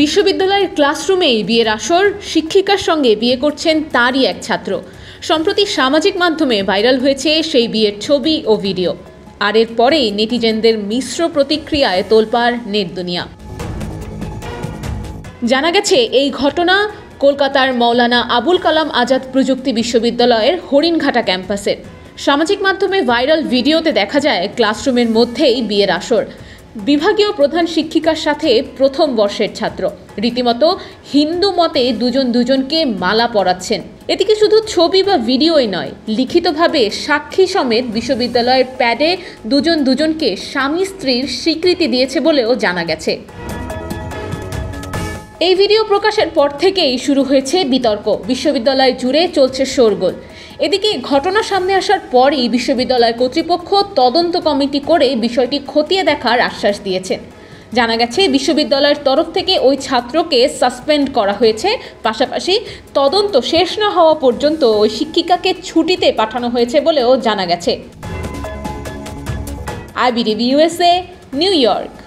বিশ্ববিদ্যালয়ের ক্লাসরুমেই বিয়ের আসর, শিক্ষিকার সঙ্গে বিয়ে করছেন তারই এক ছাত্র। সম্প্রতি সামাজিক মাধ্যমে ভাইরাল হয়েছে সেই বিয়ের ছবি ও ভিডিও। আর এর পরেই নেটিজেনদের মিশ্র প্রতিক্রিয়ায় তোলপাড় নেট দুনিয়া। জানা গেছে এই ঘটনা কলকাতার মৌলানা আবুল কালাম আজাদ প্রযুক্তি বিশ্ববিদ্যালয়ের হরিণঘাটা ক্যাম্পাসের। সামাজিক মাধ্যমে ভাইরাল ভিডিওতে দেখা যায় ক্লাসরুমের মধ্যেই বিয়ের আসর। বিভাগীয় প্রধান শিক্ষিকার সাথে প্রথম বর্ষের ছাত্র রীতিমতো হিন্দু মতে দুজনকে মালা পরাচ্ছেন। এদিকে শুধু ছবি বা ভিডিওই নয়, লিখিতভাবে সাক্ষী সমেত বিশ্ববিদ্যালয়ের প্যাডে দুজনকে স্বামী স্ত্রীর স্বীকৃতি দিয়েছে বলেও জানা গেছে। এই ভিডিও প্রকাশের পর থেকেই শুরু হয়েছে বিতর্ক। বিশ্ববিদ্যালয় জুড়ে চলছে শোরগোল। এদিকে ঘটনা সামনে আসার পরই বিশ্ববিদ্যালয় কর্তৃপক্ষ তদন্ত কমিটি করে বিষয়টি খতিয়ে দেখার আশ্বাস দিয়েছেন। জানা গেছে বিশ্ববিদ্যালয়ের তরফ থেকে ওই ছাত্রকে সাসপেন্ড করা হয়েছে, পাশাপাশি তদন্ত শেষ না হওয়া পর্যন্ত ওই শিক্ষিকাকে ছুটিতে পাঠানো হয়েছে বলেও জানা গেছে। IBTV USA, new York.